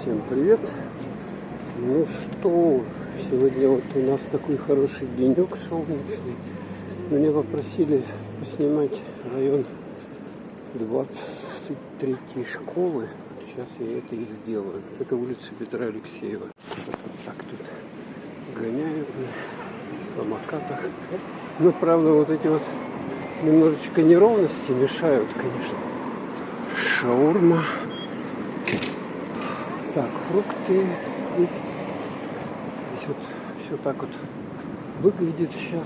Всем привет! Ну что, сегодня вот у нас такой хороший денек солнечный. Меня попросили поснимать район 23-й школы. Сейчас я это и сделаю. Это улица Петра Алексеева. Так тут гоняют на самокатах. Ну, правда, вот эти вот немножечко неровности мешают, конечно. Шаурма. Так, фрукты здесь вот все так вот выглядит сейчас.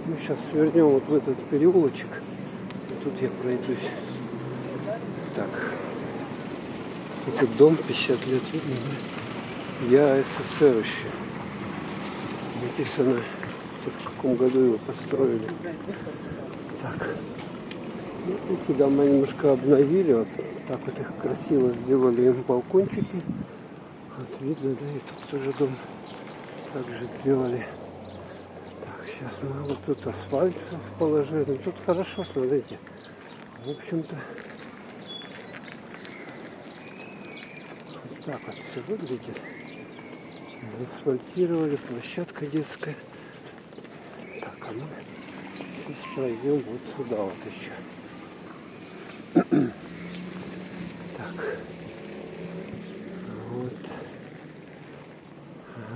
Мы сейчас свернем вот в этот переулочек. И тут я пройдусь. Так, этот дом 50 лет видно, да? Я СССР еще. Написано, в каком году его построили. Так. Ну, эти дома немножко обновили, вот так вот их красиво сделали, им балкончики. Вот видно, да, и тут тоже дом также сделали. Так, сейчас мы вот тут асфальт положили. Тут хорошо, смотрите. В общем-то, вот так вот все выглядит. Заасфальтировали, площадка детская. Так, а мы сейчас пройдем вот сюда вот еще. Так, вот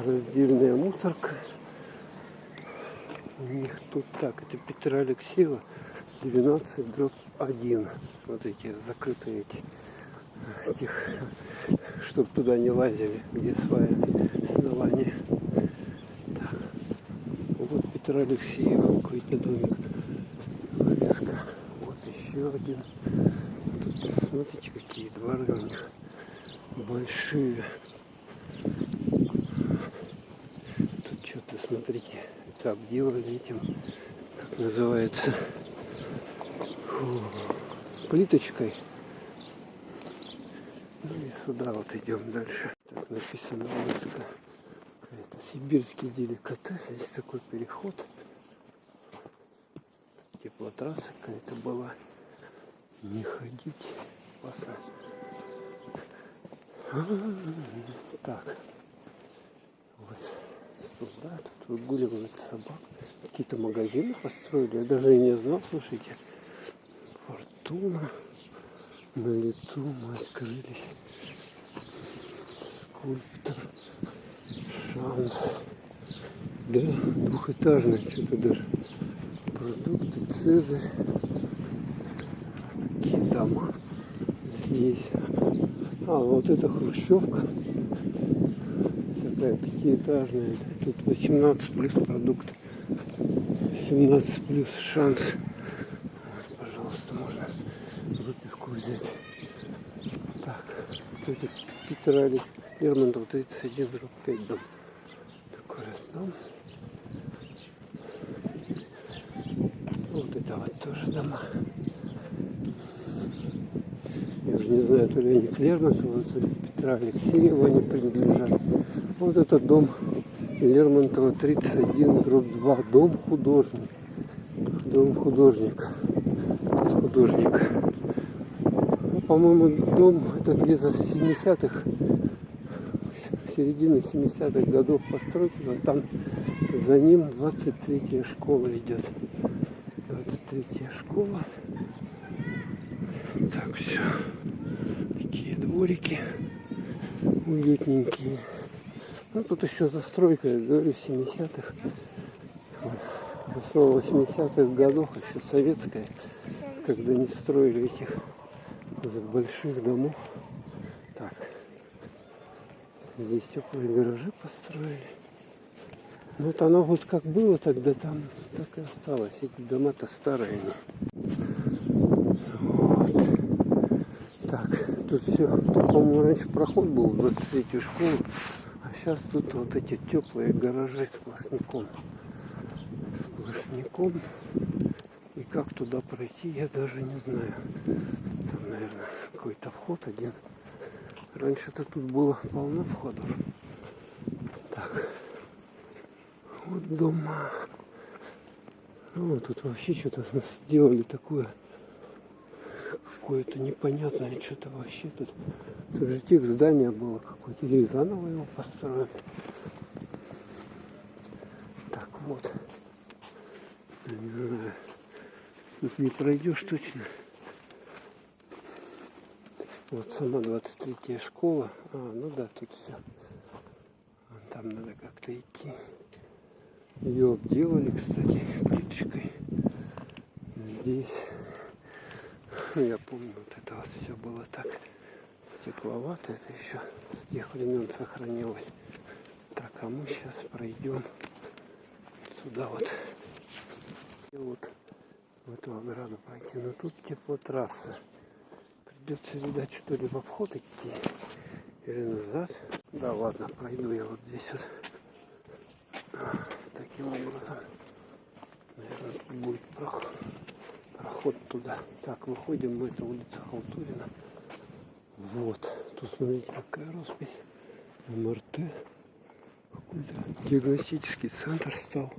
раздельная мусорка. У них тут так, это Петра Алексеева 12/1. Смотрите, закрытые эти, чтобы туда не лазили, где сваи основания. Так, вот Петра Алексеева, какой-то домик. Вывеска. Вот еще один. Тут, смотрите, какие дворы у них большие. Тут что-то, смотрите, это обделали этим, как называется, плиточкой. Ну и сюда вот идем дальше. Так написано вывеска. Это сибирский деликатес. Здесь такой переход. Теплотрасса какая-то была. Не ходить. Опасно. Так. Вот сюда тут выгуливают собак. Какие-то магазины построили. Я даже и не знал, слушайте. Фортуна. На лету мы открылись. Скульптор. Шанс. Да, двухэтажный. Что-то даже. Продукты, Цезарь. Какие дома здесь. А, вот это хрущевка. Такая пятиэтажная. Тут 18 плюс продукт. 17 плюс шанс. Вот, пожалуйста, можно выпивку взять. Так, вот это Петра Лермонтова 31/5 дом. Такой вот дом. Вот это вот тоже дома. Я уже не знаю, то ли они к Лермонтову, то ли Петра Алексеева они принадлежат. Вот этот дом Лермонтова 31/2. Дом художник. Дом художника. Тут художник. Ну, по-моему, дом этот где-то 70-х, середины 70-х годов постройки. Но там за ним 23-я школа идет. 23-я школа. Так, все. Такие дворики уютненькие. Ну, тут еще застройка, я говорю, 70-х. В 80-х годах, еще советская, когда не строили этих больших домов. Так. Здесь теплые гаражи построили. Ну, вот оно вот как было тогда, там так и осталось. Эти дома-то старые. Вот. Так, тут все. Тут, по-моему, раньше проход был в 23-ю школу. А сейчас тут вот эти теплые гаражи сплошняком. Сплошняком. И как туда пройти, я даже не знаю. Там, наверное, какой-то вход один. Раньше-то тут было полно входов. Так. Вот дома. Ну, тут вообще что-то сделали такое какое-то непонятное, что-то вообще тут. Тут же тех здание было какое-то, или заново его построили. Так вот. Не знаю. Тут не пройдешь точно. Вот сама 23-я школа. Ну да, тут все. Там надо как-то идти. Ее обделали, кстати, плиточкой. Здесь, я помню, вот это вот все было так стекловато. Это еще с тех времен сохранилось. Так, а мы сейчас пройдем сюда вот. И вот в эту ограду пройти. Но тут теплотрасса. Придется, видать, что ли в обход идти или назад. Да ладно, пройду я вот здесь вот. Таким образом. Наверное, тут будет проход туда. Так, выходим мы, это улица Халтурина. Вот. Тут смотрите, какая роспись. МРТ. Какой-то диагностический центр стал.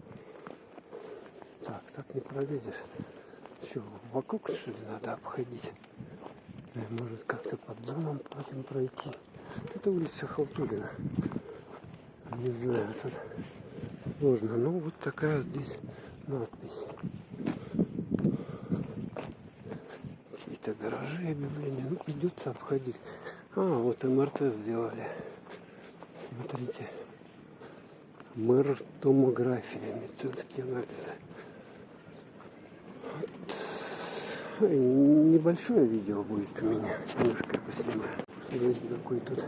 Так не пролезешь. Что, вокруг, что ли, надо обходить? Или может как-то под домом потом пройти? Это улица Халтурина. Не знаю, тут сложно. Ну, вот такая вот здесь надпись. Какие-то гаражи, объявления. Ну, придется обходить. Вот МРТ сделали. Смотрите. Томография, медицинские анализы. Небольшое видео будет у меня. Немножко я поснимаю. Смотрите, какой тут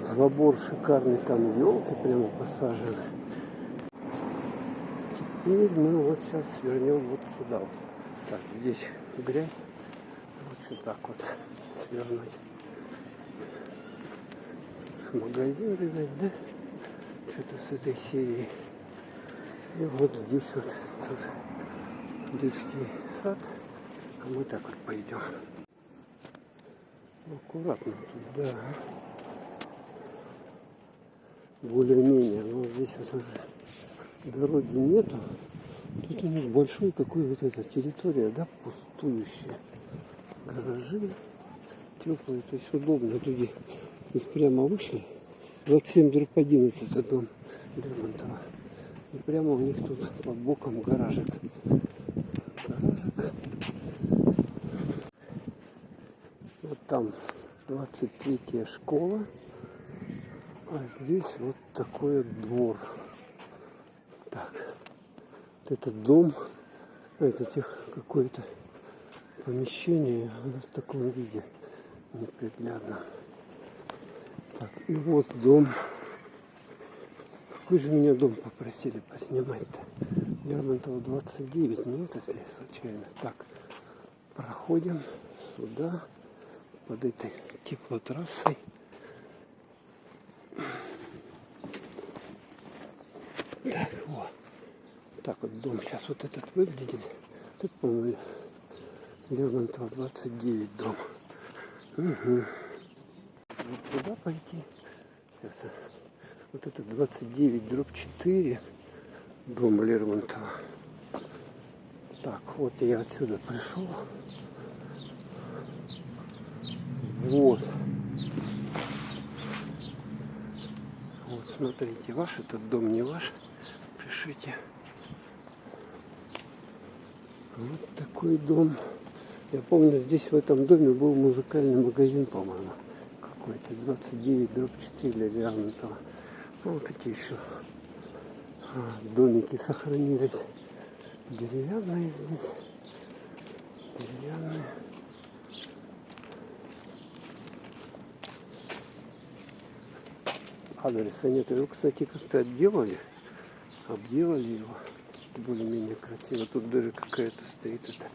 забор шикарный. Там елки прямо посажены. Теперь мы вот сейчас свернем вот сюда. Вот. Так, здесь грязь. Лучше так вот свернуть. Магазин, видать, да? Что-то с этой серии. И вот здесь вот тут детский сад. А мы так вот пойдем. Аккуратно тут, да. Более-менее. Но здесь вот уже дороги нету. Тут у них большой какой вот эта территория, да, пустующая. Гаражи теплые, то есть удобно. Люди тут прямо вышли. 27/11 это дом Лермонтова. И прямо у них тут под боком гаражик. Вот там 23-я школа. А здесь вот такой двор. Так. Вот этот дом. Это какое-то помещение в таком виде неприглядном. Так, и вот дом. Какой же меня дом попросили поснимать-то? Лермонтова 29, не это ли случайно? Так, проходим сюда, под этой теплотрассой. Так, вот. Так вот дом сейчас вот этот выглядит. Тут, по-моему, Лермонтова 29 дом. Угу. Вот туда пойти. Сейчас. Вот это 29/4 дом Лермонтова. Так, вот я отсюда пришел. Вот. Вот, смотрите, ваш этот дом, не ваш. Пишите. Вот такой дом. Я помню, здесь в этом доме был музыкальный магазин, по-моему. Какой-то 29/4 Лермонтова. Вот такие еще домики сохранились. Деревянные здесь. Деревянные. Адреса нет. Его, кстати, как-то обделали его более-менее красиво. Тут даже какая-то стоит эта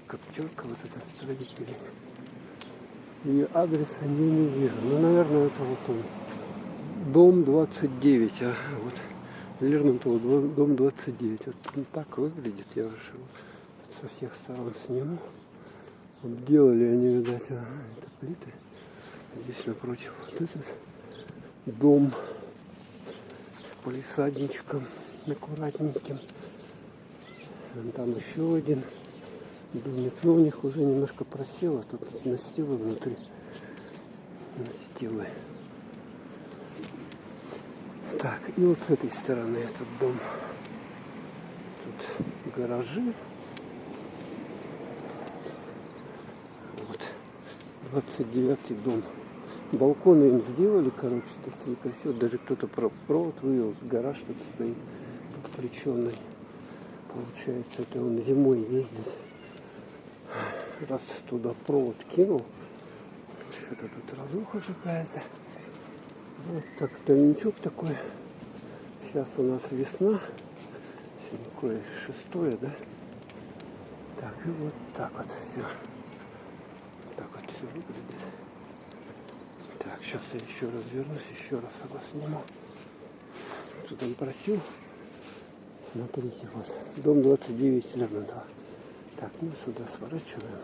коптерка, вот это строители. И адреса не вижу. Ну, наверное, это вот он. Дом 29, вот Лермонтова, дом 29. Вот он так выглядит. Я решил со всех сторон сниму. Обделали они, видать, это плиты. Здесь напротив вот этот дом с полисадничком аккуратненьким. Вон там еще один домик. Но у них уже немножко просело. Тут настилы внутри. Настилы. Так, и вот с этой стороны этот дом. Тут гаражи. Вот. 29-й дом. Балконы им сделали, короче, такие красивые. Даже кто-то провод вывел. Гараж тут стоит подключенный. Получается, это он зимой ездит. Раз туда провод кинул. Что-то тут разруха какая-то. Вот так, тайничок такой. Сейчас у нас весна. Сегодня 6-е, да? Так, и вот так вот все. Так вот все выглядит. Так, сейчас я еще раз вернусь, еще раз его сниму. Что там просил? Смотрите, вот. Дом 29 Лермонтова. Так, мы сюда сворачиваем.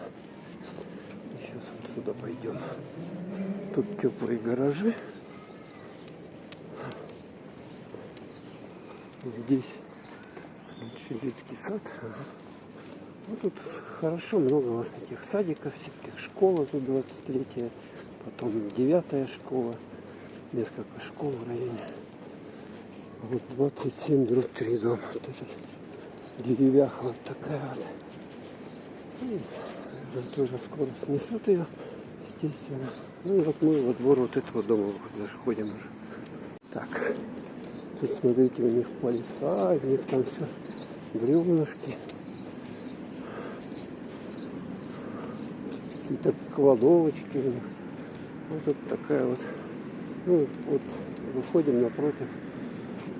И сейчас вот сюда пойдем. Тут теплые гаражи. Здесь детский сад. Ну, тут хорошо, много вот этих садиков, всяких школа. Тут 23-я, потом 9-я школа. Несколько школ в районе. Вот 27/3 дом. Вот этот деревяха вот такая вот. И тоже скоро снесут ее, естественно. Ну и вот мы во двор вот этого дома заходим уже. Так. Тут, смотрите, у них палисадник, там все бревнышки. Какие-то кладовочки у них. Вот тут такая вот. Ну, вот выходим напротив.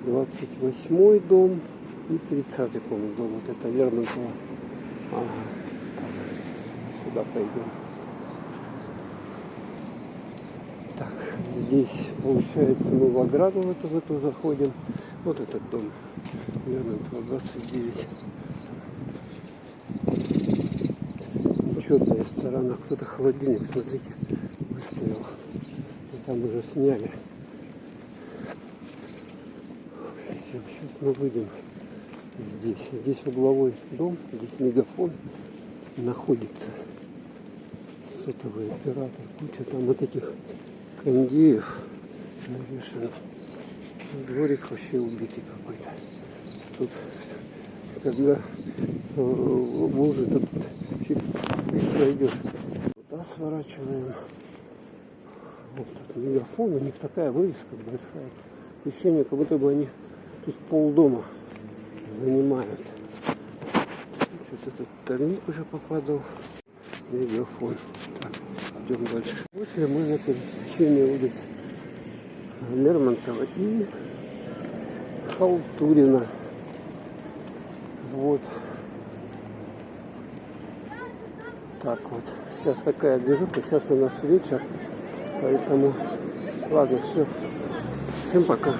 28-й дом и 30-й, по-моему, дом. Вот это Лермонтова. Ага. Сюда пойдем. Так, здесь, получается, мы в ограду в эту заходим. Вот этот дом. Лермонтова 29. Учетная сторона. Кто-то холодильник, смотрите, выставил. И там уже сняли. Все, сейчас мы выйдем здесь. Здесь угловой дом, здесь мегафон находится. Сотовый оператор. Куча там вот этих кондеев навешано. Дворик вообще убитый какой-то. Тут, когда лужи, тут фиг пройдешь. Туда сворачиваем. Вот тут мегафон, у них такая вывеска большая. Ощущение, как будто бы они тут полдома занимают. Сейчас этот тальник уже попадал. Мегафон. Так, идем дальше. Вышли мы на пересечение улиц Лермонтова и Халтурина. Вот. Так вот. Сейчас такая движуха. Сейчас у нас вечер. Поэтому ладно, все. Всем пока.